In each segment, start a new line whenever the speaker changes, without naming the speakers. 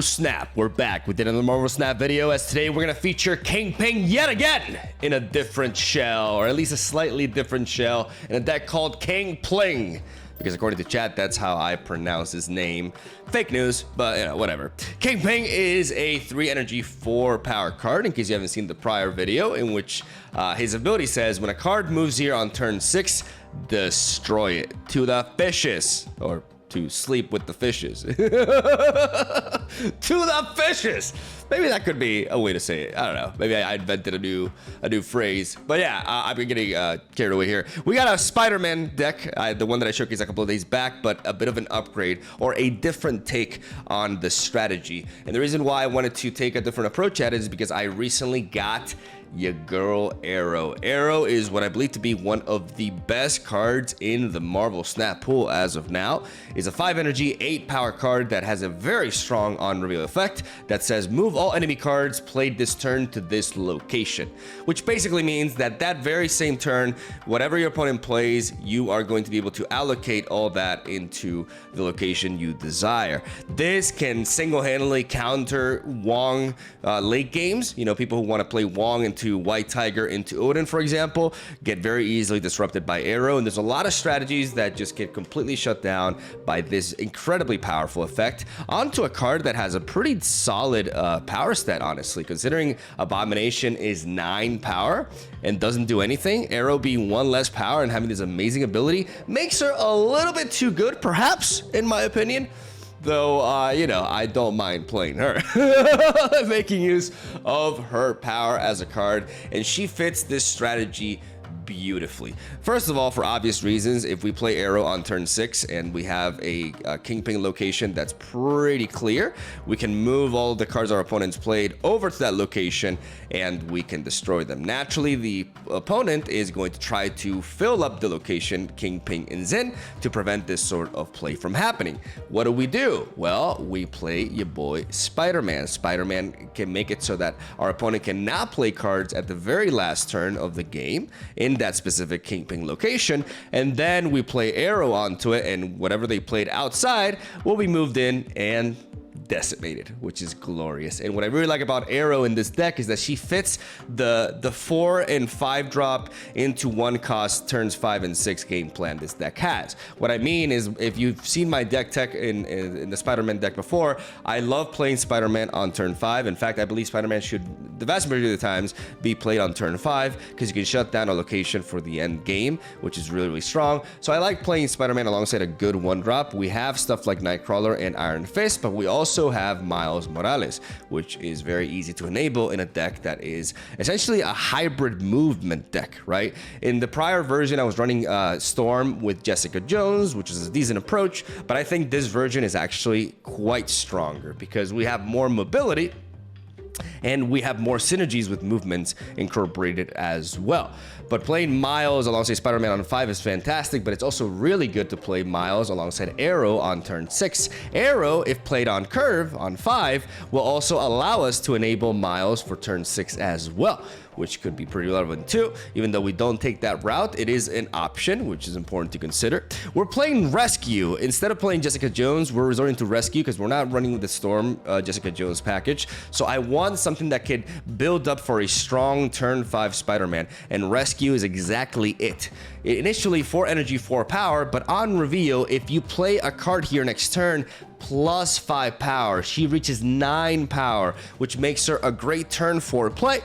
Snap. We're back with another Marvel Snap video, as today we're gonna feature Kingpin yet again in a different shell, or at least a slightly different shell, in a deck called Kingpin. Because according to chat, that's how I pronounce his name. Fake news, but you know, whatever. Kingpin is a 3 energy 4 power card, in case you haven't seen the prior video, in which his ability says, when a card moves here on turn 6, destroy it to the fishes, or to sleep with the fishes. To the fishes. Maybe that could be a way to say it. I don't know. Maybe I invented a new phrase. But yeah, I've been getting carried away here. We got a Spider-Man deck, the one that I showcased a couple of days back, but a bit of an upgrade or a different take on the strategy. And the reason why I wanted to take a different approach at it is because I recently got your girl Aero. Aero is what I believe to be one of the best cards in the Marvel Snap pool as of now. It's a 5 energy, 8 power card that has a very strong on reveal effect that says move all enemy cards played this turn to this location, which basically means that that very same turn, whatever your opponent plays, you are going to be able to allocate all that into the location you desire. This can single-handedly counter Wong late games. You know, people who want to play Wong into White Tiger into Odin, for example, get very easily disrupted by Aero, and there's a lot of strategies that just get completely shut down by this incredibly powerful effect onto a card that has a pretty solid power stat, honestly, considering Abomination is 9 power and doesn't do anything. Aero being 1 less power and having this amazing ability makes her a little bit too good, perhaps, in my opinion. Though, you know, I don't mind playing her, making use of her power as a card, and she fits this strategy beautifully. First of all, for obvious reasons, if we play Aero on turn 6 and we have a Kingpin location that's pretty clear, we can move all of the cards our opponents played over to that location and we can destroy them. Naturally, the opponent is going to try to fill up the location Kingpin is in to prevent this sort of play from happening. What do? Well, we play your boy Spider-Man. Spider-Man can make it so that our opponent cannot play cards at the very last turn of the game in that specific Kingpin location, and then we play Aero onto it, and whatever they played outside will be moved in and decimated, which is glorious. And what I really like about Aero in this deck is that she fits the 4 and 5 drop into 1 cost turns 5 and 6 game plan this deck has. What I mean is, if you've seen my deck tech in the Spider-Man deck before, I love playing Spider-Man on turn 5. In fact, I believe Spider-Man should, the vast majority of the times, be played on turn 5 because you can shut down a location for the end game, which is really, really strong. So I like playing Spider-Man alongside a good 1 drop. We have stuff like Nightcrawler and Iron Fist, but we also have Miles Morales, which is very easy to enable in a deck that is essentially a hybrid movement deck, right? In the prior version, I was running Storm with Jessica Jones, which is a decent approach, but I think this version is actually quite stronger because we have more mobility and we have more synergies with movements incorporated as well. But playing Miles alongside Spider-Man on 5 is fantastic, but it's also really good to play Miles alongside Aero on turn 6. Aero, if played on curve on 5, will also allow us to enable Miles for turn 6 as well, which could be pretty relevant too. Even though we don't take that route, it is an option, which is important to consider. We're playing Rescue. Instead of playing Jessica Jones, we're resorting to Rescue because we're not running with the Storm Jessica Jones package. So I want something that could build up for a strong turn 5 Spider-Man, and Rescue is exactly it. Initially 4 energy, 4 power, but on reveal, if you play a card here next turn, plus 5 power, she reaches 9 power, which makes her a great turn 4 play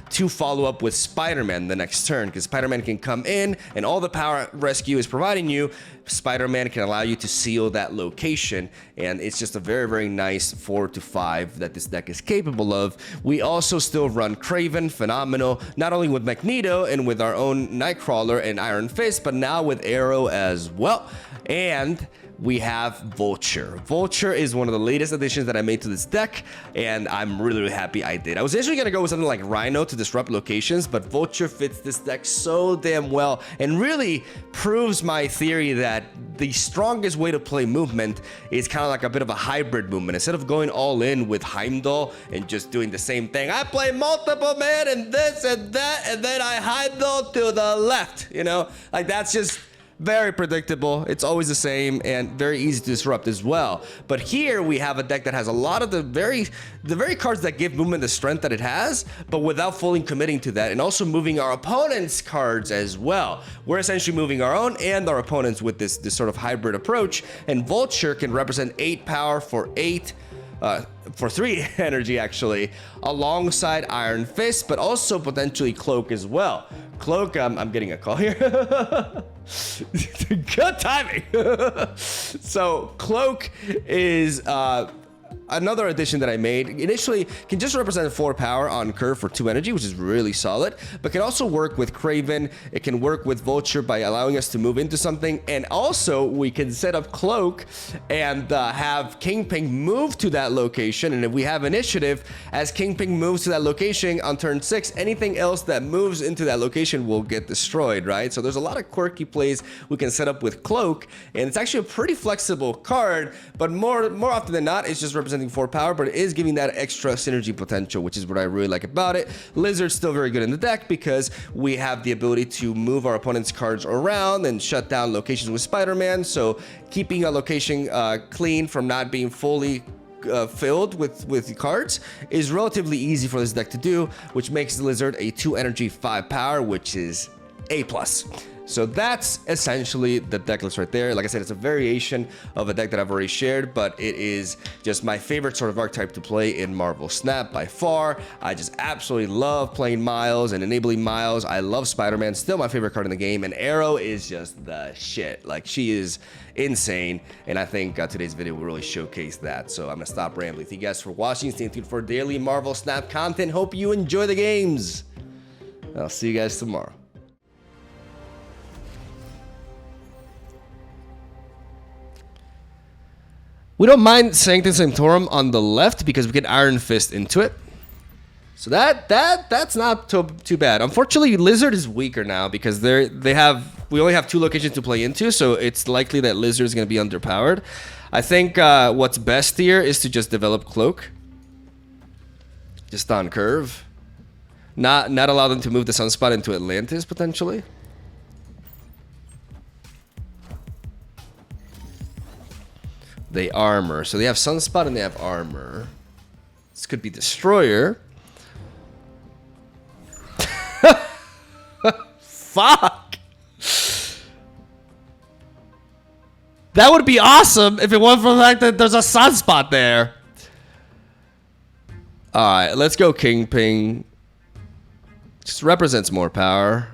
to follow up with Spider-Man the next turn, because Spider-Man can come in and all the power Rescue is providing you, Spider-Man can allow you to seal that location, and it's just a very, very nice 4 to 5 that this deck is capable of. We also still run Kraven, phenomenal, not only with Magneto and with our own Nightcrawler and Iron Fist, but now with Aero as well. And we have Vulture. Vulture is one of the latest additions that I made to this deck, and I'm really, really happy I did. I was initially gonna go with something like Rhino to disrupt locations, but Vulture fits this deck so damn well and really proves my theory that the strongest way to play movement is kind of like a bit of a hybrid movement. Instead of going all in with Heimdall and just doing the same thing, I play multiple man and this and that, and then I Heimdall to the left, you know? Like, that's just very predictable. It's always the same and very easy to disrupt as well. But here we have a deck that has a lot of the very cards that give movement the strength that it has, but without fully committing to that, and also moving our opponent's cards as well. We're essentially moving our own and our opponents with this sort of hybrid approach. And Vulture can represent 8 power for 3 energy actually, alongside Iron Fist, but also potentially Cloak as well. Cloak, I'm getting a call here. Good timing. So Cloak is another addition that I made. Initially can just represent 4 power on curve for 2 energy, which is really solid, but can also work with Kraven. It can work with Vulture by allowing us to move into something, and also we can set up Cloak and have Kingpin move to that location, and if we have initiative, as Kingpin moves to that location on turn 6, anything else that moves into that location will get destroyed, right? So there's a lot of quirky plays we can set up with Cloak, and it's actually a pretty flexible card, but more often than not, it's just representing 4 power, but it is giving that extra synergy potential, which is what I really like about it. Lizard's still very good in the deck because we have the ability to move our opponent's cards around and shut down locations with Spider-Man, so keeping a location clean from not being fully filled with cards is relatively easy for this deck to do, which makes the Lizard a 2 energy 5 power, which is A+. So that's essentially the deck list right there. Like I said, it's a variation of a deck that I've already shared, but it is just my favorite sort of archetype to play in Marvel Snap by far. I just absolutely love playing Miles and enabling Miles. I love Spider-Man, still my favorite card in the game, and Aero is just the shit. Like, she is insane, and I think today's video will really showcase that. So I'm gonna stop rambling. Thank you guys for watching. Stay tuned for daily Marvel Snap content. Hope you enjoy the games. I'll see you guys tomorrow. We don't mind Sanctum Sanctorum on the left because we can Iron Fist into it. So that's not too bad. Unfortunately, Lizard is weaker now because we only have 2 locations to play into, so it's likely that Lizard is going to be underpowered. I think what's best here is to just develop Cloak. Just on curve. Not allow them to move the Sunspot into Atlantis, potentially. They armor. So they have Sunspot and they have armor. This could be Destroyer. Fuck. That would be awesome if it wasn't for the fact that there's a Sunspot there. Alright, let's go Kingpin. Just represents more power.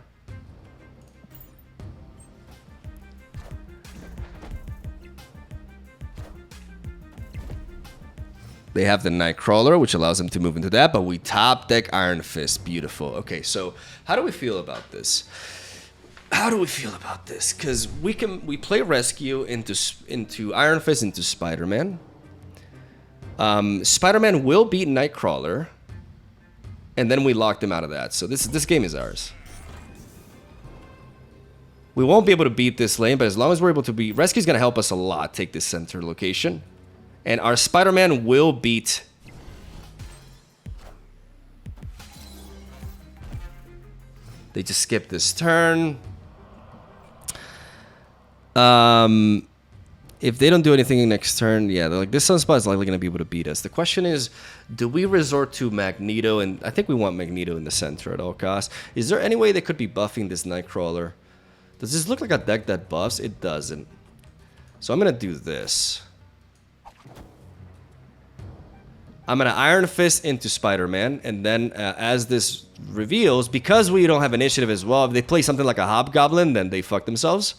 They have the Nightcrawler, which allows them to move into that, but we top deck Iron Fist. Beautiful. Okay, so how do we feel about this? Because we play Rescue into Iron Fist into Spider-Man. Spider-Man will beat Nightcrawler, and then we lock them out of that. So this game is ours. We won't be able to beat this lane, but as long as we're able to beat, Rescue's gonna help us a lot take this center location. And our Spider-Man will beat. They just skipped this turn. If they don't do anything next turn, yeah, they're like, this Sunspot is likely going to be able to beat us. The question is, do we resort to Magneto? And I think we want Magneto in the center at all costs. Is there any way they could be buffing this Nightcrawler? Does this look like a deck that buffs? It doesn't. So I'm going to do this. I'm going to Iron Fist into Spider-Man, and then as this reveals, because we don't have initiative as well, if they play something like a Hobgoblin, then they fuck themselves.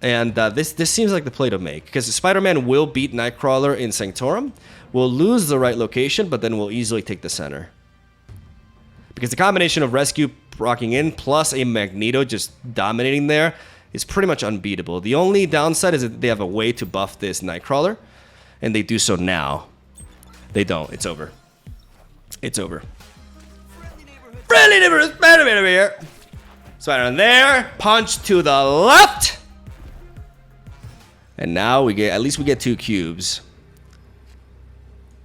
And this seems like the play to make, because Spider-Man will beat Nightcrawler in Sanctorum. We'll lose the right location, but then we'll easily take the center. Because the combination of Rescue rocking in plus a Magneto just dominating there is pretty much unbeatable. The only downside is that they have a way to buff this Nightcrawler, and they do so now. They don't. It's over. It's over. Friendly neighborhood Spider-Man over here. Spider-Man there. Punch to the left. And now we get, at least we get 2 cubes.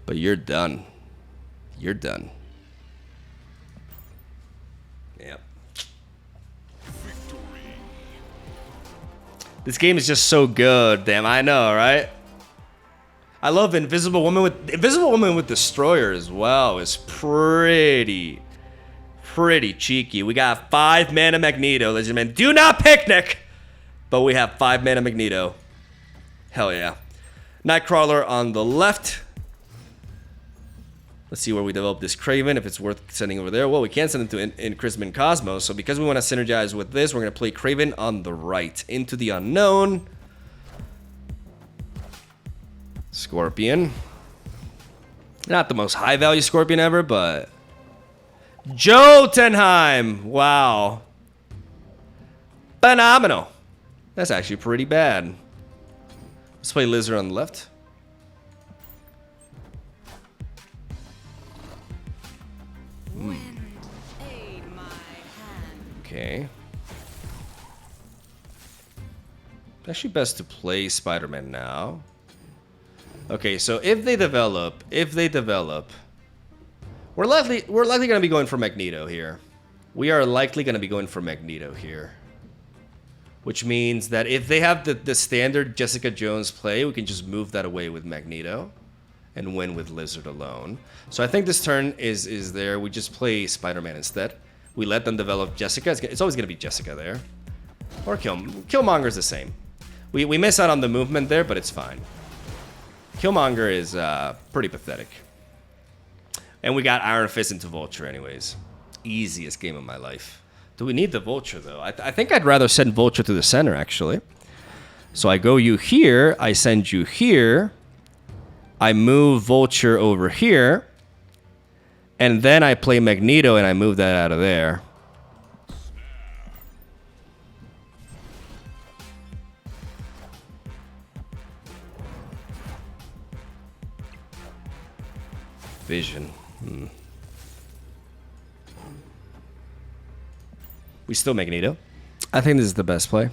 But you're done. You're done. Yep. This game is just so good. Damn, I know, right? I love Invisible Woman with Destroyer as well. Is pretty cheeky. We got 5 mana Magneto, ladies and gentlemen. Do not picnic, but we have 5 mana Magneto. Hell yeah. Nightcrawler on the left. Let's see where we develop this Kraven, if it's worth sending over there. Well, we can't send it to in Crimson Cosmos, so because we want to synergize with this, we're going to play Kraven on the right. Into the Unknown. Scorpion. Not the most high-value Scorpion ever, but... Jotunheim! Wow. Phenomenal. That's actually pretty bad. Let's play Lizard on the left. Okay. Actually best to play Spider-Man now. Okay, so if they develop, we're likely gonna be going for Magneto here. We are likely gonna be going for Magneto here. Which means that if they have the standard Jessica Jones play, we can just move that away with Magneto and win with Lizard alone. So I think this turn is there. We just play Spider-Man instead. We let them develop Jessica. It's always going to be Jessica there. Or Killmonger's the same. We miss out on the movement there, but it's fine. Killmonger is pretty pathetic. And we got Iron Fist into Vulture anyways. Easiest game of my life. Do we need the Vulture, though? I think I'd rather send Vulture to the center, actually. So I go you here. I send you here. I move Vulture over here. And then I play Magneto and I move that out of there. Vision. We still Magneto. I think this is the best play.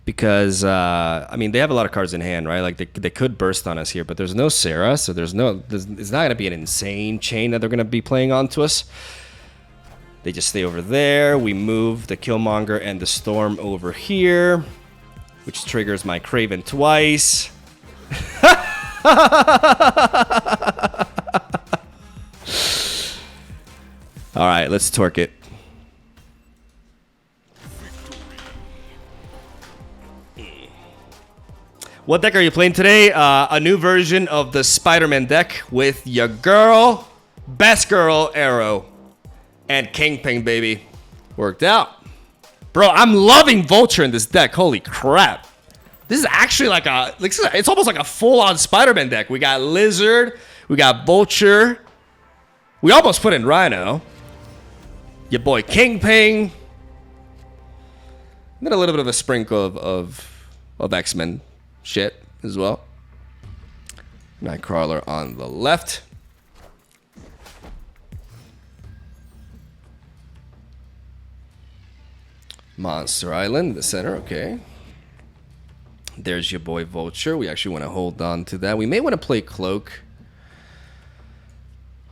Because, I mean, they have a lot of cards in hand, right? Like, they could burst on us here, but there's no Sarah, so it's not going to be an insane chain that they're going to be playing onto us. They just stay over there. We move the Killmonger and the Storm over here, which triggers my Kraven twice. All right, let's torque it. What deck are you playing today? A new version of the Spider-Man deck with your girl, best girl, Aero, and Kingpin, baby. Worked out. Bro, I'm loving Vulture in this deck. Holy crap. This is actually like it's almost like a full-on Spider-Man deck. We got Lizard. We got Vulture. We almost put in Rhino. Your boy Kingpin. Then a little bit of a sprinkle of X-Men shit as well. Nightcrawler on the left. Monster Island, the center, okay. There's your boy Vulture. We actually want to hold on to that. We may want to play Cloak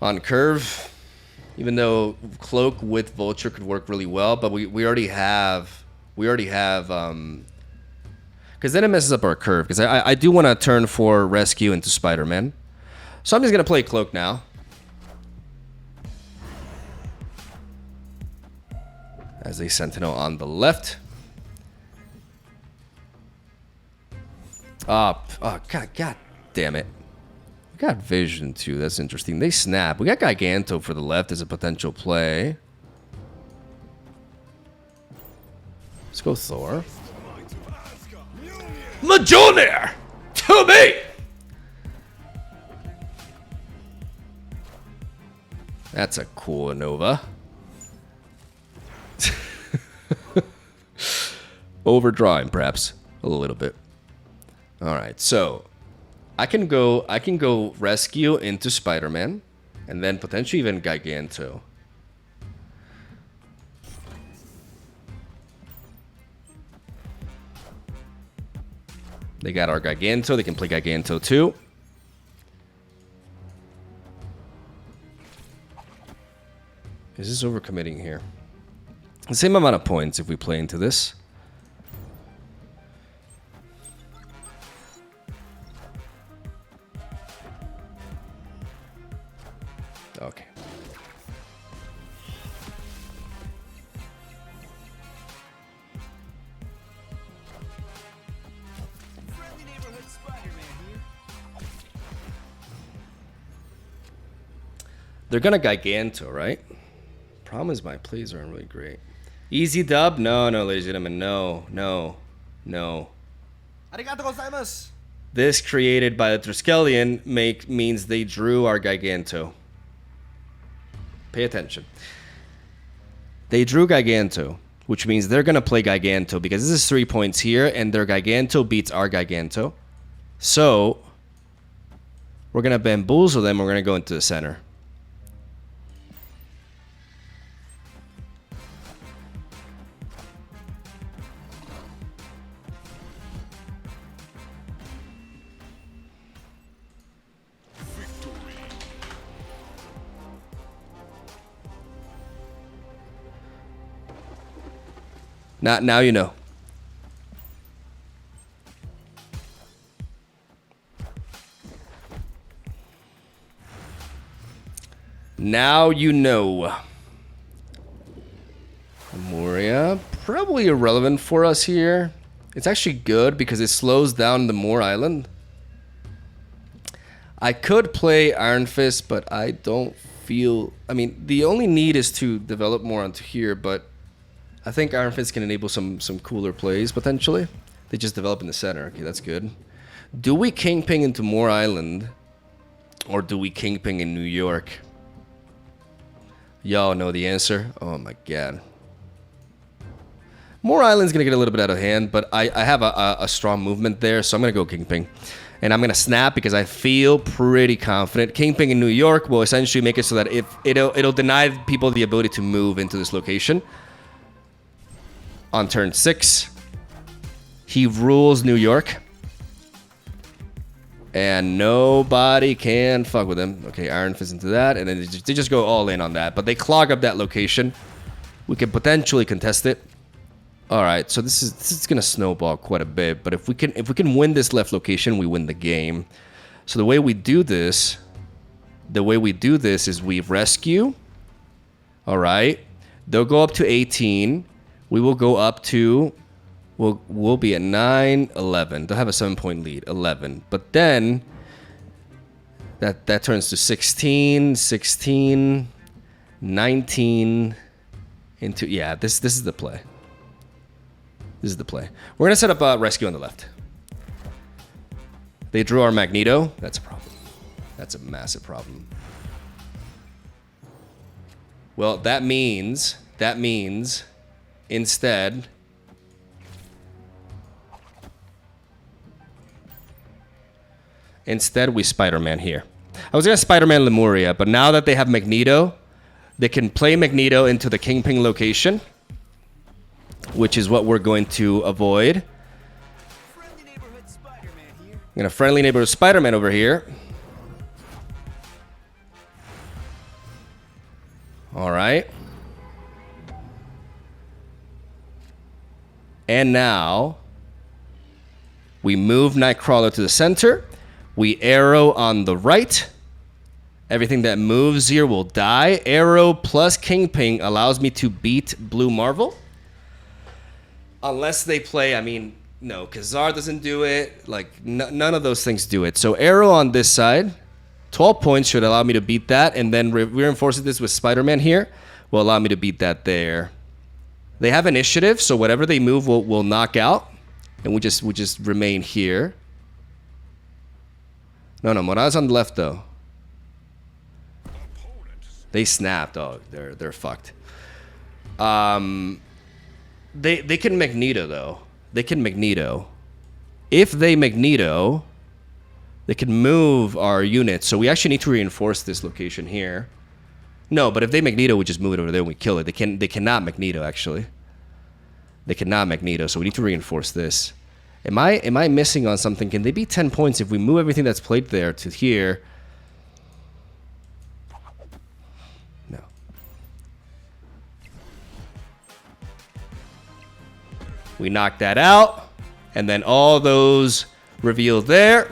on curve, even though Cloak with Vulture could work really well, but we already have because then it messes up our curve. Because I do want to turn for Rescue into Spider-Man. So I'm just going to play Cloak now. As a Sentinel on the left. Oh, God damn it. We got Vision too. That's interesting. They snap. We got Giganto for the left as a potential play. Let's go Thor. Mjolnir! To me! That's a cool Nova. Overdrawing, perhaps. A little bit. Alright, so I can go Rescue into Spider-Man, and then potentially even Giganto. They got our Giganto. They can play Giganto too. Is this overcommitting here? The same amount of points if we play into this. They're gonna Giganto, right? Problem is my plays aren't really great. Easy dub? No, no, ladies and gentlemen. No, no, no.
Arigato gozaimasu.
This created by the Triskelion means they drew our Giganto. Pay attention. They drew Giganto, which means they're going to play Giganto because this is 3 points here, and their Giganto beats our Giganto. So, we're going to bamboozle them. We're going to go into the center. Now you know. Now you know. Moria, probably irrelevant for us here. It's actually good because it slows down the Moor Island. I could play Iron Fist, but I don't feel... I mean, the only need is to develop more onto here, but... I think Iron Fist can enable some cooler plays, potentially. They just develop in the center. Okay, that's good. Do we Kingpin into Moor Island? Or do we Kingpin in New York? Y'all know the answer? Oh my god. Moor Island's going to get a little bit out of hand, but I have a strong movement there, so I'm going to go Kingpin. And I'm going to snap because I feel pretty confident. Kingpin in New York will essentially make it so that it'll deny people the ability to move into this location. On turn 6, he rules New York. And nobody can fuck with him. Okay, Iron Fist into that. And then they just go all in on that. But they clog up that location. We can potentially contest it. Alright, so this is gonna snowball quite a bit. But if we can win this left location, we win the game. So the way we do this is we rescue. Alright. They'll go up to 18. We will go up to, we'll be at 9, 11. They'll have a 7-point lead, 11. But then, that turns to 16, 16, 19, into, yeah, this is the play. This is the play. We're going to set up a rescue on the left. They drew our Magneto. That's a problem. That's a massive problem. Well, that means... Instead, we Spider-Man here. I was going to Spider-Man Lemuria, but now that they have Magneto, they can play Magneto into the Kingpin location, which is what we're going to avoid. I'm going to friendly neighborhood Spider-Man over here. All right. And now, we move Nightcrawler to the center. We Aero on the right. Everything that moves here will die. Aero plus Kingpin allows me to beat Blue Marvel. Unless they play, I mean, no, Kazar doesn't do it. Like, none of those things do it. So Aero on this side. 12 points should allow me to beat that. And then reinforcing this with Spider-Man here will allow me to beat that there. They have initiative, so whatever they move will knock out, and we just remain here. No, Morales on the left though. They snapped. Oh, they're fucked. They can Magneto though. They can Magneto. If they Magneto, they can move our units. So we actually need to reinforce this location here. No, but if they Magneto, we just move it over there and we kill it. They cannot Magneto, actually. They cannot Magneto, so we need to reinforce this. Am I missing on something? Can they be 10 points if we move everything that's played there to here? No. We knock that out. And then all those revealed there.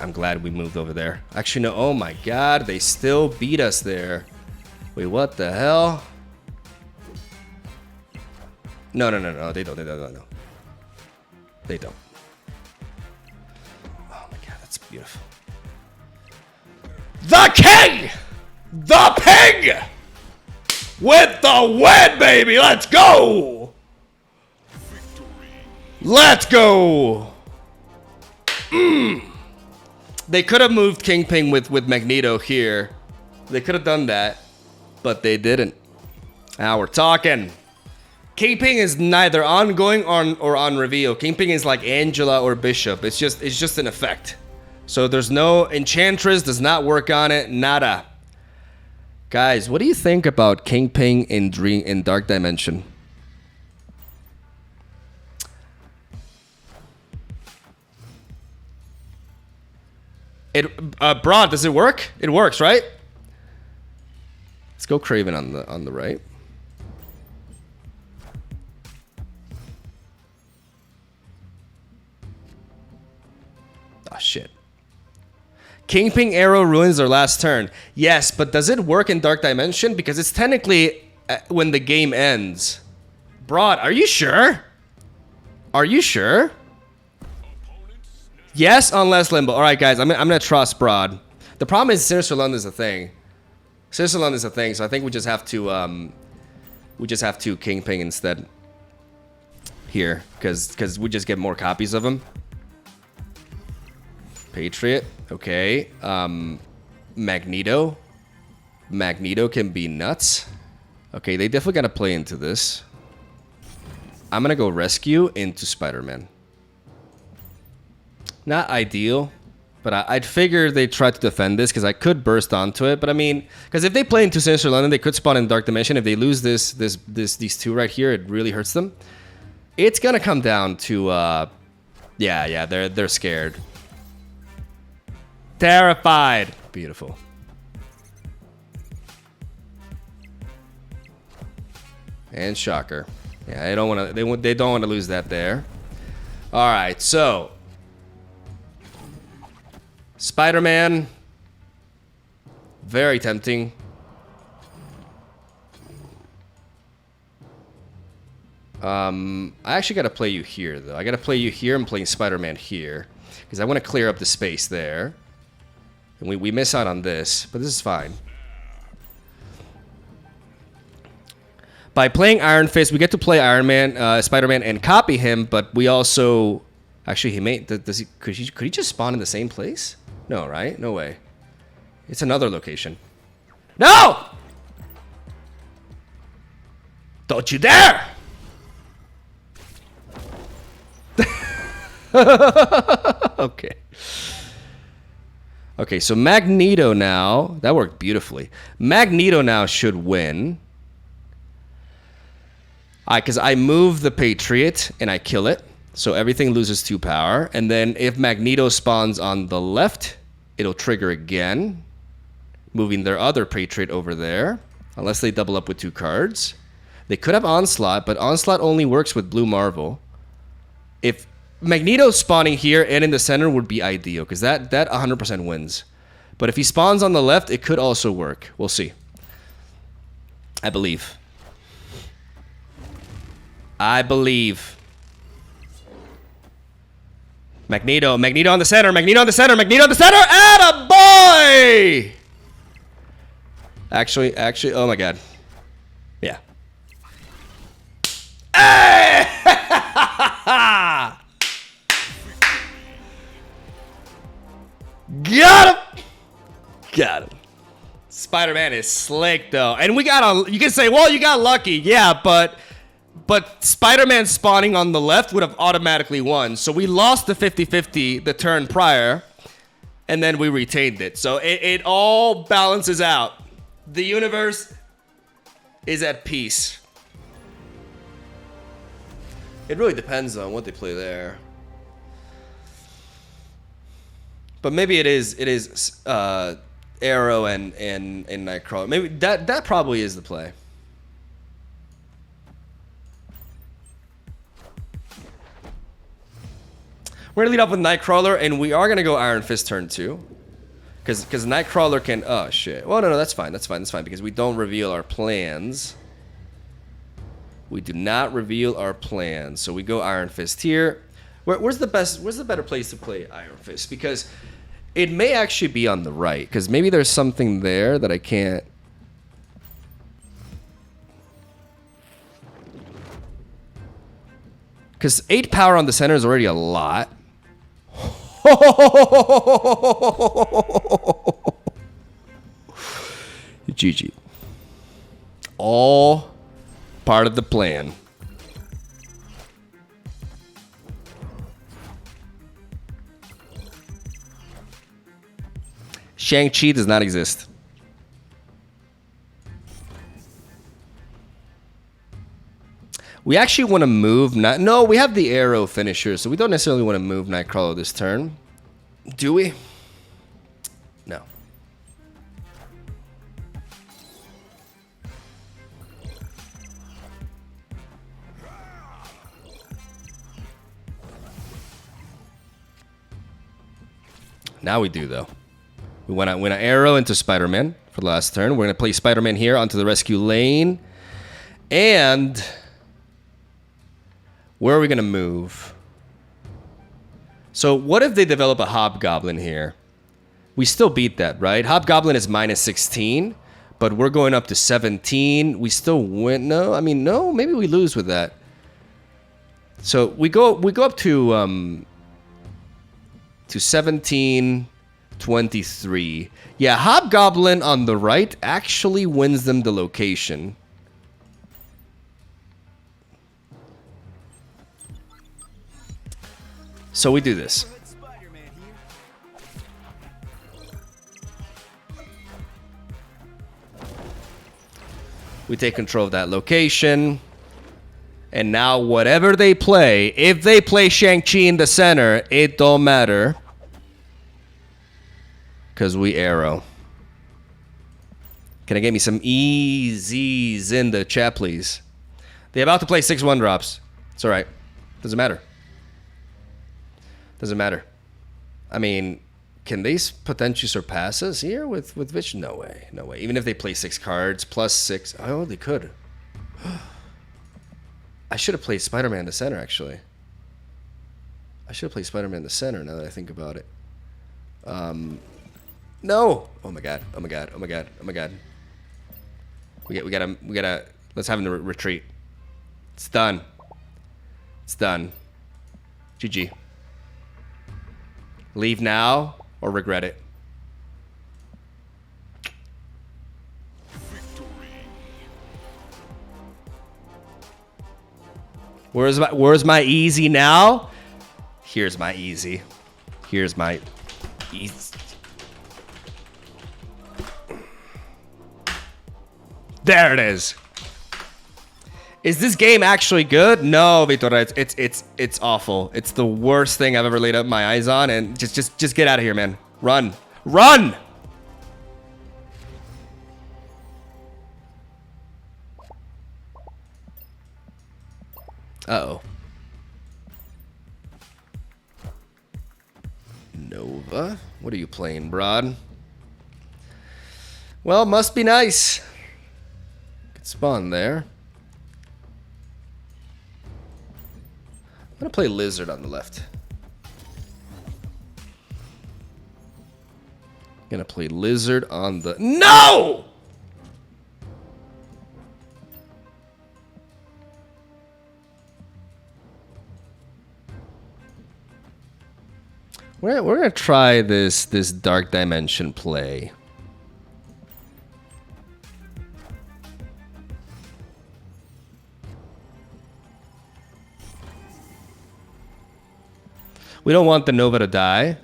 I'm glad we moved over there. Actually, no. Oh my god, they still beat us there. Wait, what the hell? No. They don't. They don't. Oh my god. Beautiful. The king! The pig! With the win, baby! Let's go! Let's go! They could have moved Kingpin with Magneto here. They could have done that, but they didn't. Now we're talking. Kingpin is neither ongoing or on reveal. Kingpin is like Angela or Bishop. It's just an effect. So there's no Enchantress, does not work on it, nada. Guys, what do you think about Kingpin in Dark Dimension? Broad, does it work? It works, right? Let's go Kraven on the right. Oh shit. Kingpin Arrow ruins their last turn. Yes, but does it work in Dark Dimension? Because it's technically when the game ends. Broad, are you sure? Are you sure? Yes, unless Limbo. All right, guys, I'm gonna trust Broad. The problem is Sinister London is a thing. Sinister London is a thing, so I think we just have to Kingpin instead here, because we just get more copies of him. Patriot, okay. Magneto. Magneto can be nuts. Okay, they definitely gotta play into this. I'm gonna go Rescue into Spider-Man. Not ideal, but I'd figure they try to defend this because I could burst onto it. But I mean, because if they play into Sinister London, they could spawn in Dark Dimension. If they lose these two right here, it really hurts them. It's gonna come down to, yeah, they're scared. Terrified. Beautiful. And Shocker. Yeah, they don't want to lose that there. All right, so Spider-Man, very tempting. I actually got to play you here, though. I got to play you here. I'm playing Spider-Man here because I want to clear up the space there. And we miss out on this, but this is fine. By playing Iron Fist, we get to play Iron Man, Spider-Man, and copy him. But we also, actually, he may. Could he just spawn in the same place? No, right? No way. It's another location. No! Don't you dare! Okay. Okay, so Magneto now, that worked beautifully. Magneto now should win. Because I move the Patriot and I kill it. So everything loses 2 power. And then if Magneto spawns on the left, it'll trigger again. Moving their other Patriot over there. Unless they double up with 2 cards. They could have Onslaught, but Onslaught only works with Blue Marvel. If Magneto spawning here and in the center would be ideal, because that 100% wins. But if he spawns on the left, it could also work. We'll see. I believe. I believe. Magneto on the center, Magneto on the center, Magneto on the center, attaboy! Actually, oh my god. Yeah. Hey! Got him! Got him. Spider-Man is slick, though. And we got you can say, well, you got lucky. Yeah, but Spider-Man spawning on the left would have automatically won. So we lost the 50-50 the turn prior, and then we retained it. So it all balances out. The universe is at peace. It really depends on what they play there. But maybe it is Aero and Nightcrawler. Maybe that probably is the play. We're gonna lead up with Nightcrawler, and we are gonna go Iron Fist turn 2. Because Nightcrawler can, oh shit. Well, no, that's fine, because we don't reveal our plans. We do not reveal our plans. So we go Iron Fist here. Where's the better place to play Iron Fist? Because It may actually be on the right, because maybe there's something there that I can't... Because 8 power on the center is already a lot. GG. All part of the plan. Shang-Chi does not exist. We actually want to move... No, we have the Aero finisher, so we don't necessarily want to move Nightcrawler this turn. Do we? No. Now we do, though. We went to Aero into Spider-Man for the last turn. We're going to play Spider-Man here onto the rescue lane. And... where are we going to move? So what if they develop a Hobgoblin here? We still beat that, right? Hobgoblin is minus 16, but we're going up to 17. We still win. No, I mean, no, maybe we lose with that. So we go up to 17, 23. Yeah, Hobgoblin on the right actually wins them the location. So we do this. We take control of that location. And now whatever they play, if they play Shang-Chi in the center, it don't matter. Because we Aero. Can I get me some easies in the chat, please? They're about to play 6 1-drops. It's alright. Doesn't matter. Doesn't matter. I mean, can they potentially surpass us here with Vision? No way. No way. Even if they play 6 cards plus 6. Oh, they could. I should have played Spider-Man in the center, actually. I should have played Spider-Man in the center now that I think about it. No! Oh my god. Oh my god. Oh my god. Oh my god. We gotta let's have him retreat. It's done. It's done. GG. Leave now or regret it. Where's my easy now? Here's my easy. Here's my easy. There it is. Is this game actually good? No, Vitor, it's awful. It's the worst thing I've ever laid up my eyes on, and just get out of here, man. Run. Run! Uh-oh. Nova? What are you playing, broad? Well, must be nice. Good spawn there. I'm gonna play Lizard on the left. Gonna play Lizard on the... No! We're gonna try this Dark Dimension play. We don't want the Nova to die.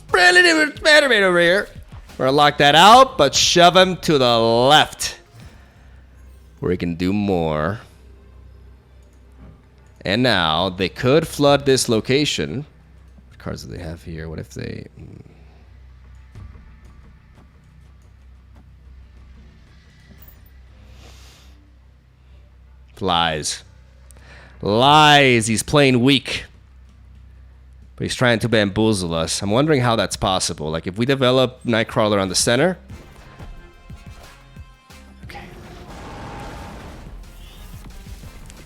Friendly neighborhood Spider-Man over here. We're gonna lock that out, but shove him to the left, where he can do more. And now they could flood this location. What cards do they have here? What if they... Lies. Lies. He's playing weak. But he's trying to bamboozle us. I'm wondering how that's possible. Like, if we develop Nightcrawler on the center. Okay.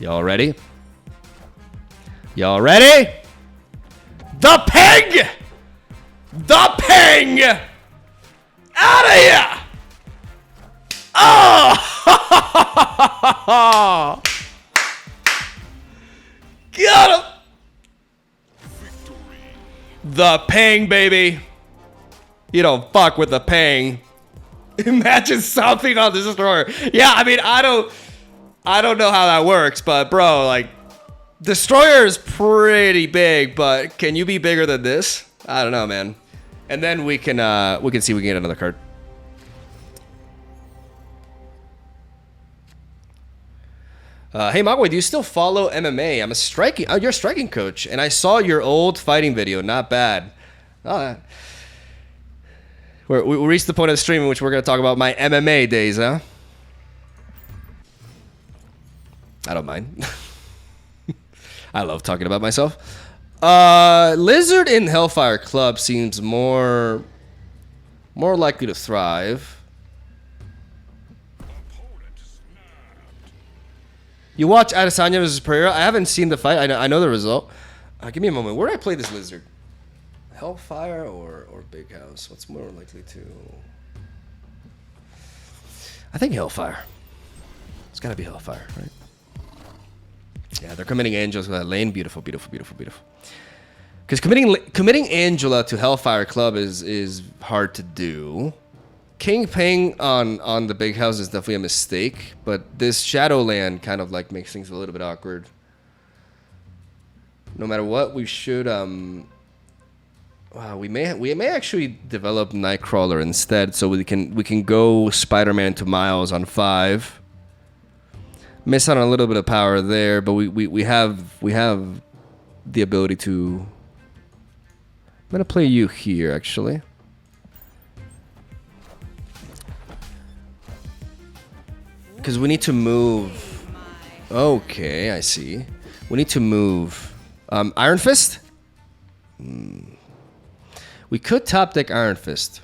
Y'all ready? Y'all ready? The pig! The pig! Out of here! Oh! Got him! The pang, baby. You don't fuck with the pang. Imagine something on the destroyer. Yeah, I mean, I don't know how that works, but bro, like, destroyer is pretty big, but can you be bigger than this? I don't know, man. And then we can see if we can get another card. Hey Mogwai, do you still follow MMA? I'm a striking. Oh, you're a striking coach, and I saw your old fighting video. Not bad. We reached the point of the stream in which we're gonna talk about my MMA days, huh? I don't mind. I love talking about myself. Lizard in Hellfire Club seems more likely to thrive. You watch Adesanya versus Pereira? I haven't seen the fight. I know the result. Give me a moment. Where do I play this Lizard? Hellfire or Big House? What's more likely to... I think Hellfire. It's gotta be Hellfire, right? Yeah, they're committing Angela to that lane. Beautiful, beautiful, beautiful, beautiful. Because committing Angela to Hellfire Club is hard to do. Kingpin on the Big House is definitely a mistake, but this Shadowland kind of like makes things a little bit awkward. No matter what, we should wow, we may actually develop Nightcrawler instead, so we can go Spider-Man to Miles on 5. Miss out on a little bit of power there, but we have the ability to. I'm gonna play you here actually. Because we need to move. Okay, I see. We need to move. Iron Fist? We could top deck Iron Fist.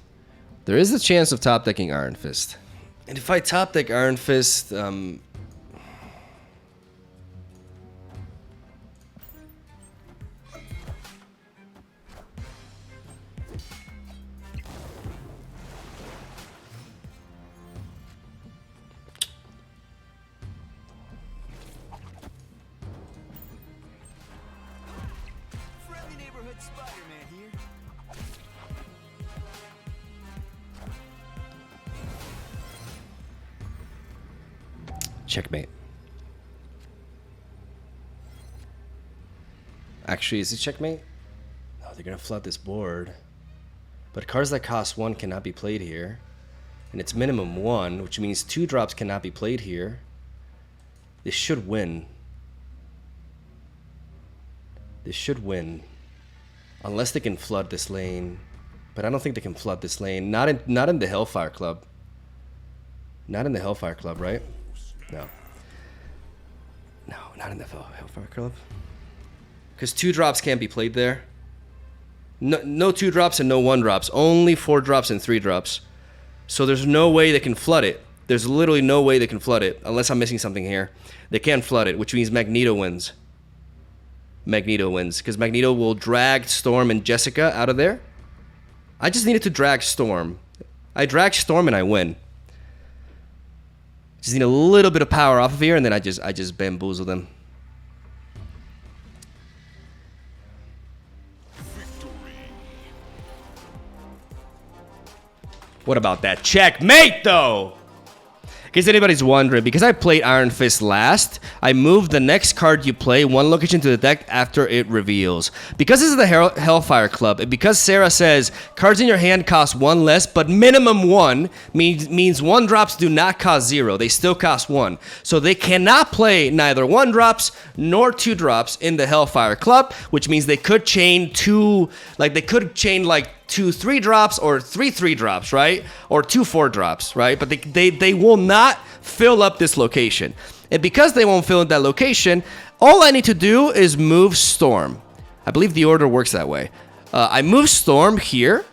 There is a chance of top decking Iron Fist. And if I top deck Iron Fist, checkmate. Actually, is it checkmate? No, they're gonna flood this board. But cards that cost 1 cannot be played here. And it's minimum 1, which means 2 drops cannot be played here. This should win. This should win. Unless they can flood this lane. But I don't think they can flood this lane. Not in the Hellfire Club. Not in the Hellfire Club, right? No. No, not in the Hellfire Club. Because 2 drops can't be played there. No 2 drops and no 1 drops. Only 4 drops and 3 drops. So there's no way they can flood it. There's literally no way they can flood it. Unless I'm missing something here. They can't flood it, which means Magneto wins. Magneto wins. Because Magneto will drag Storm and Jessica out of there. I just needed to drag Storm. I drag Storm and I win. Just need a little bit of power off of here, and then I just bamboozle them. What about that checkmate, though? In case anybody's wondering, because I played Iron Fist last, I moved the next card you play 1 location to the deck after it reveals. Because this is the Hellfire Club, and because Sarah says cards in your hand cost 1 less, but minimum 1 means 1 drops do not cost 0. They still cost 1. So they cannot play neither 1 drops nor 2 drops in the Hellfire Club, which means they could chain 2, like they could chain like 2 3 drops or 3 3 drops, right? Or 2 4 drops, right? But they will not fill up this location. And because they won't fill in that location, all I need to do is move Storm. I believe the order works that way. I move Storm here,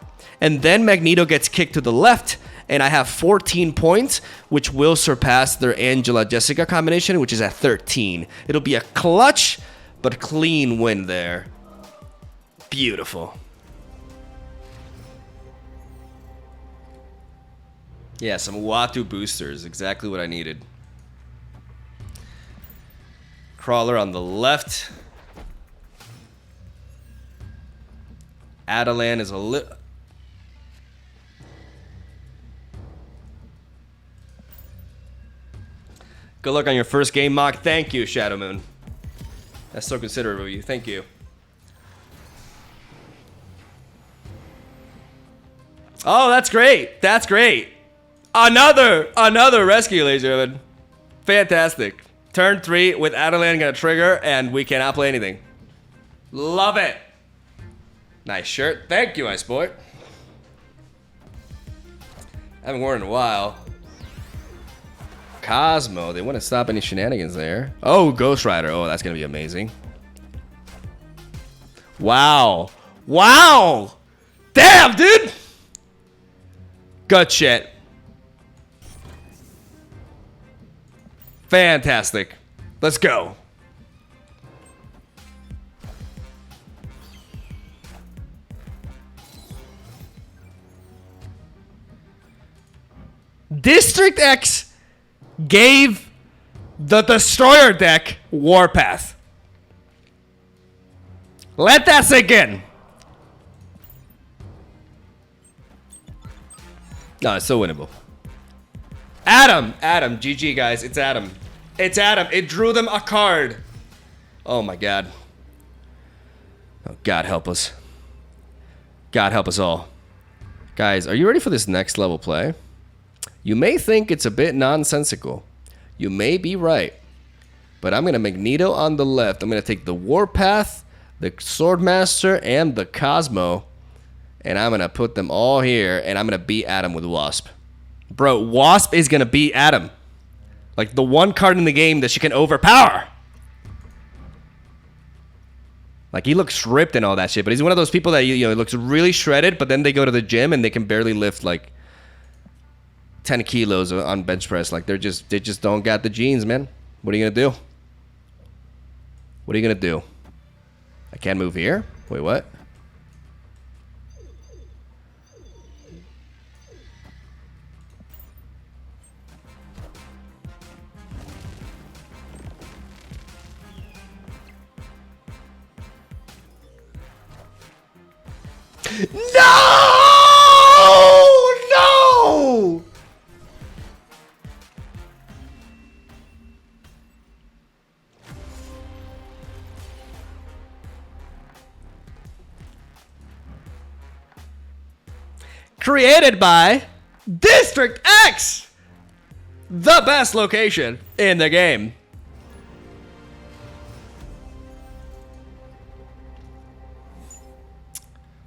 and then Magneto gets kicked to the left, and I have 14 points, which will surpass their Angela-Jessica combination, which is at 13. It'll be a clutch, but clean win there. Beautiful. Yeah, some Watu boosters. Exactly what I needed. Crawler on the left. Adelan is a little... Good luck on your first game, Mock. Thank you, Shadow Moon. That's so considerate of you. Thank you. Oh, that's great. That's great. Another rescue, ladies and gentlemen. Fantastic. Turn 3 with Adelan gonna trigger, and we cannot play anything. Love it. Nice shirt. Thank you, my sport. I haven't worn in a while. Cosmo. They wouldn't stop any shenanigans there. Oh, Ghost Rider. Oh, that's gonna be amazing. Wow. Wow. Damn, dude. Good shit. Fantastic. Let's go. District X gave the Destroyer deck Warpath. Let that sink in. No, it's so winnable. Adam, GG guys, it's Adam. It's Adam. It drew them a card. Oh my god. Oh, God help us. God help us all. Guys, are you ready for this next level play? You may think it's a bit nonsensical. You may be right. But I'm going to Magneto on the left. I'm going to take the Warpath, the Swordmaster, and the Cosmo. And I'm going to put them all here. And I'm going to beat Adam with Wasp. Bro, Wasp is going to beat Adam. Like the one card in the game that she can overpower. Like he looks ripped and all that shit. But he's one of those people that, you know, looks really shredded. But then they go to the gym and they can barely lift like 10 kilos on bench press. Like they just don't got the genes, man. What are you gonna do? What are you gonna do? I can't move here? Wait, what? No! Created by District X, the best location in the game.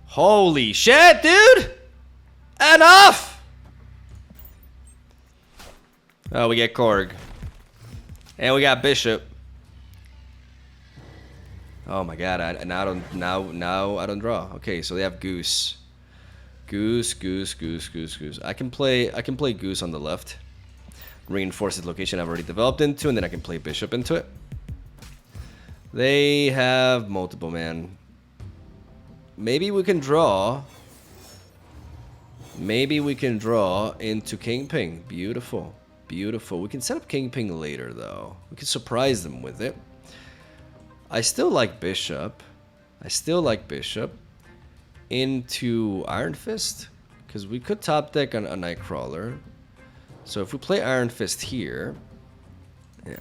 Holy shit, dude! Enough! Oh, we get Korg. And we got Bishop. Oh my god, now I don't draw. Okay, so they have Goose. Goose. I can play Goose on the left. Reinforce the location I've already developed into, and then I can play Bishop into it. They have multiple, man. Maybe we can draw. Maybe we can draw into Kingpin. Beautiful. Beautiful. We can set up Kingpin later, though. We can surprise them with it. I still like Bishop. Into Iron Fist. Because we could top deck on a Nightcrawler. So if we play Iron Fist here. Yeah.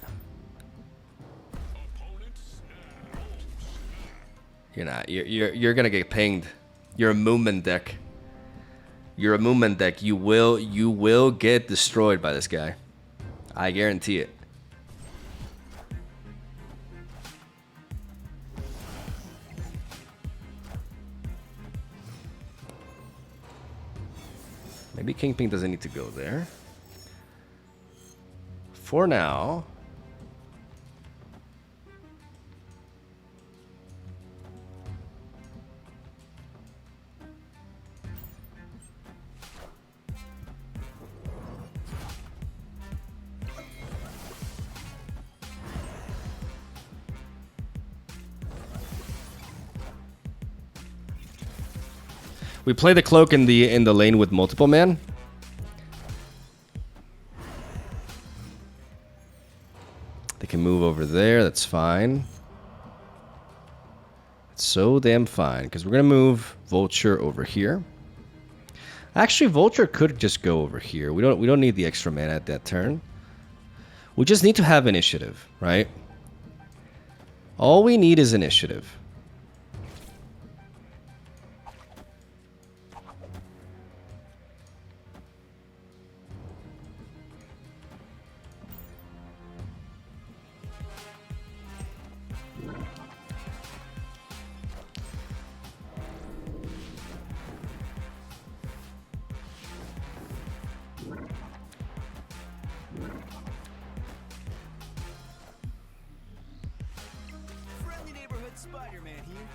You're not. You're gonna get pinged. You're a movement deck. You're a movement deck. You will get destroyed by this guy. I guarantee it. Maybe Kingpin doesn't need to go there. For now, We play the Cloak in the lane with multiple man. They can move over there. That's fine. It's so damn fine because we're gonna move Vulture over here. Actually, Vulture could just go over here. We don't need the extra mana at that turn. We just need to have initiative, right? All we need is initiative.
Spider-Man here.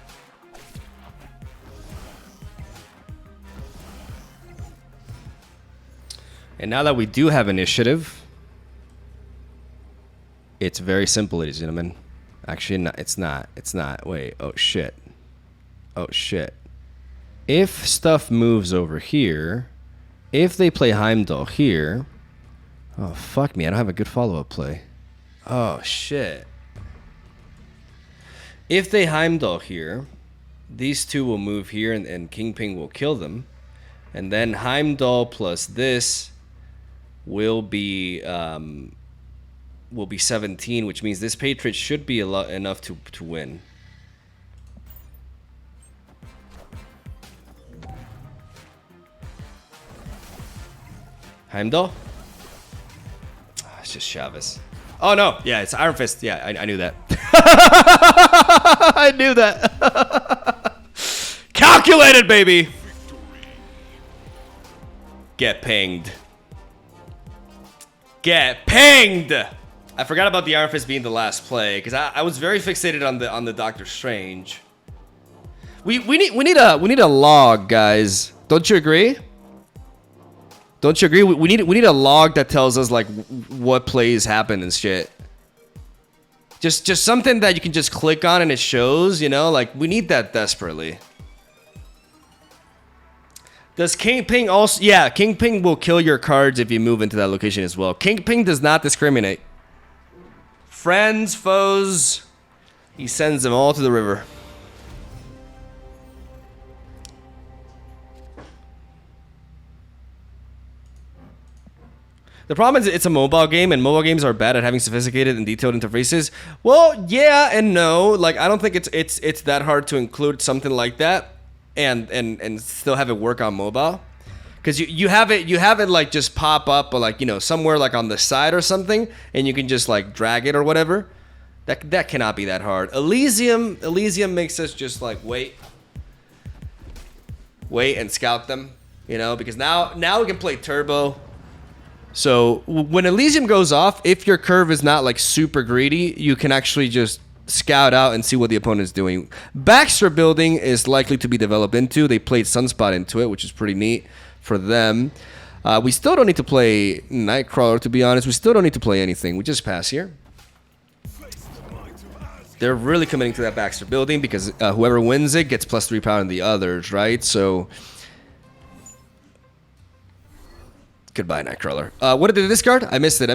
And now that we do have initiative, it's very simple, ladies and gentlemen. Actually, no, it's not. It's not. Wait. Oh, shit. Oh, shit. If stuff moves over here, if they play Heimdall here... Oh, fuck me. I don't have a good follow-up play. Oh, shit. If they Heimdall here, these two will move here and Kingpin will kill them. And then Heimdall plus this will be 17, which means this Patriot should be enough to win. Heimdall? Oh, it's just Chavez. Oh no, yeah, it's Iron Fist. Yeah, I knew that. I knew that. Calculated, baby. Get pinged. Get pinged. I forgot about the Iron Fist being the last play because I was very fixated on the Doctor Strange. We need a log, guys. Don't you agree? Don't you agree? We need a log that tells us like what plays happen and shit. Just something that you can just click on and it shows, you know? Like we need that desperately. Does Kingpin also... Yeah, Kingpin will kill your cards if you move into that location as well. Kingpin does not discriminate. Friends, foes, he sends them all to the river. The problem is it's a mobile game, and mobile games are bad at having sophisticated and detailed interfaces. Well, yeah and no. Like I don't think it's that hard to include something like that and still have it work on mobile. Because you have it like just pop up or like, you know, somewhere like on the side or something, and you can just like drag it or whatever. That cannot be that hard. Elysium makes us just like wait and scout them, you know, because now we can play turbo. So when Elysium goes off, if your curve is not like super greedy, you can actually just scout out and see what the opponent is doing. Baxter building is likely to be developed into. They played Sunspot into it, which is pretty neat for them. We still don't need to play Nightcrawler, to be honest. We still don't need to play anything. We just pass here. They're really committing to that Baxter building because whoever wins it gets +3 power in the others, right? So... Goodbye, Nightcrawler. What did they discard? I missed it.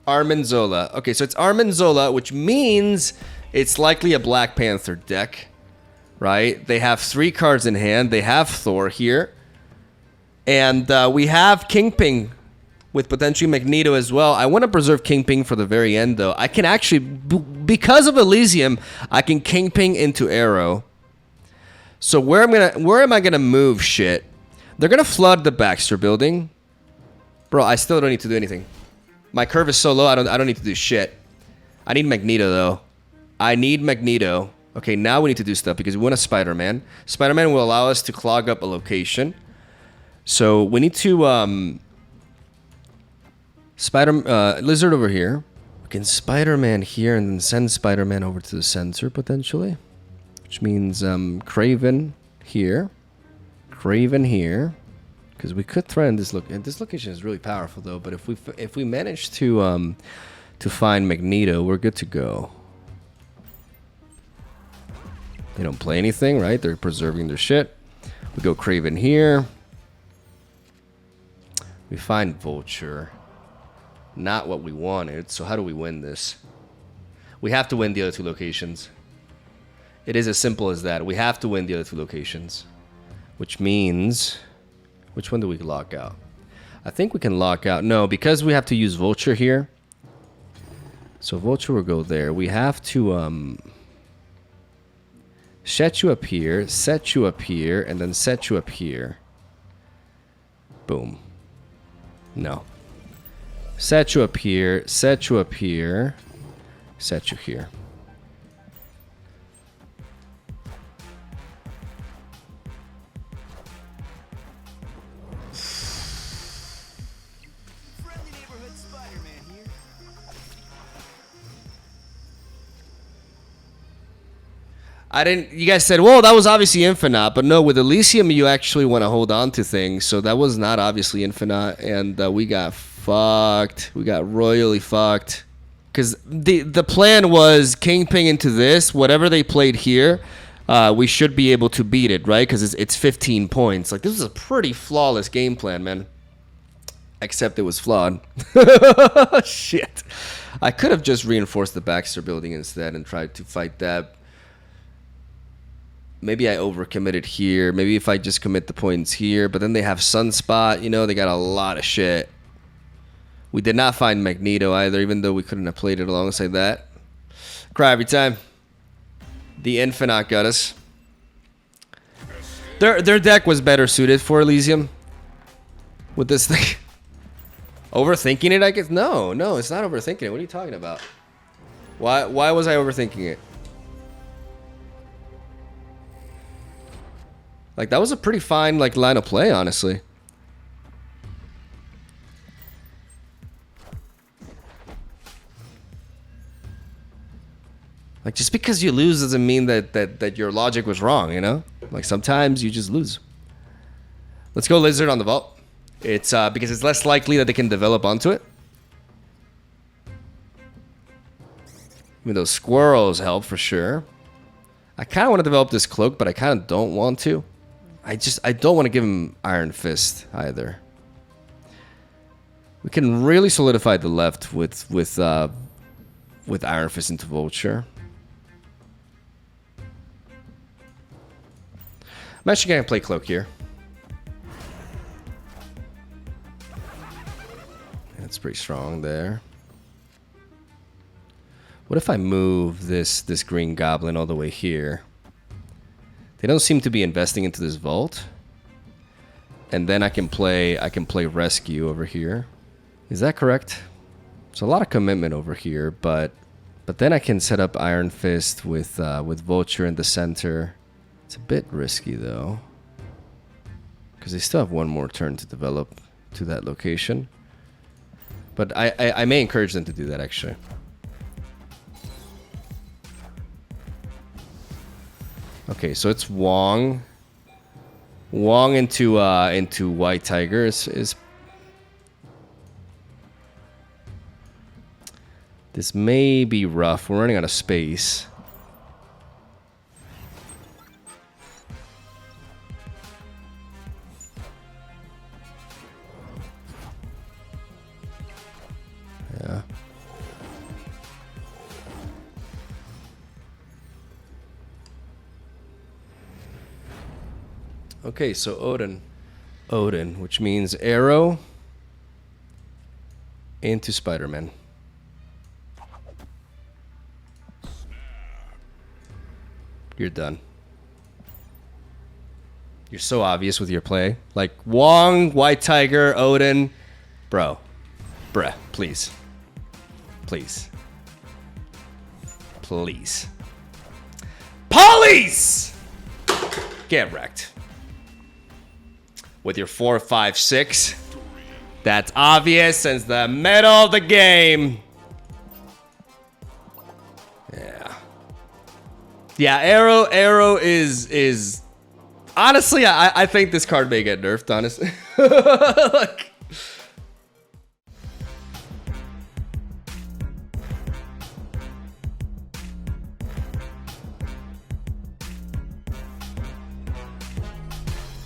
Armanzola. Okay, so it's Armanzola, which means it's likely a Black Panther deck, right? They have 3 cards in hand. They have Thor here. And we have Kingpin with potentially Magneto as well. I want to preserve Kingpin for the very end, though. I can actually, because of Elysium, I can Kingpin into Aero. So where am I gonna move shit? They're going to flood the Baxter building. Bro, I still don't need to do anything. My curve is so low, I don't need to do shit. I need Magneto, though. I need Magneto. Okay, now we need to do stuff because we want a Spider-Man. Spider-Man will allow us to clog up a location. So we need to... Lizard over here. We can Spider-Man here and then send Spider-Man over to the center, potentially. Which means Kraven here. Kraven here, because we could threaten this look. And this location is really powerful, though. But if we manage to find Magneto, we're good to go. They don't play anything, right? They're preserving their shit. We go Kraven here. We find Vulture. Not what we wanted. So how do we win this? We have to win the other two locations. It is as simple as that. We have to win the other two locations. Which means... Which one do we lock out? I think we can lock out... No, because we have to use Vulture here. So Vulture will go there. We have to... set you up here, set you up here, and then set you up here. Boom. No. Set you up here, set you up here, set you here.
Friendly neighborhood Spider-Man here.
I didn't. You guys said, well, that was obviously Infinite, but no, with Elysium, you actually want to hold on to things. So that was not obviously Infinite, and we got fucked. We got royally fucked. Because the plan was Kingpin into this, whatever they played here, we should be able to beat it, right? Because it's 15 points. Like, this is a pretty flawless game plan, man. Except it was flawed. Shit. I could have just reinforced the Baxter building instead and tried to fight that. Maybe I overcommitted here. Maybe if I just commit the points here. But then they have Sunspot. You know, they got a lot of shit. We did not find Magneto either, even though we couldn't have played it alongside that. Cry every time. The Infinite got us. Their deck was better suited for Elysium. With this thing. Overthinking it, I guess? No, it's not overthinking it. What are you talking about? Why was I overthinking it? Like, that was a pretty fine, like, line of play, honestly. Like, just because you lose doesn't mean that your logic was wrong, you know? Like, sometimes you just lose. Let's go Lizard on the vault. It's because it's less likely that they can develop onto it. I mean, those squirrels help for sure. I kind of want to develop this Cloak, but I kind of don't want to. I don't want to give him Iron Fist either. We can really solidify the left with Iron Fist into Vulture. I'm actually gonna play Cloak here. That's pretty strong there. What if I move this Green Goblin all the way here? They don't seem to be investing into this vault. And then I can play Rescue over here. Is that correct? It's a lot of commitment over here, but then I can set up Iron Fist with Vulture in the center. It's a bit risky though, because they still have one more turn to develop to that location. But I may encourage them to do that actually. Okay, so it's Wong. Wong into White Tiger is. This may be rough. We're running out of space. Yeah. Okay, so Odin, which means Aero into Spider-Man. You're done. You're so obvious with your play. Like, Wong, White Tiger, Odin. Bruh, please. Please. Please. Police! Get wrecked. With your 4, 5, 6. That's obvious since the middle of the game. Yeah. Yeah, Aero is honestly, I think this card may get nerfed, honestly. Like,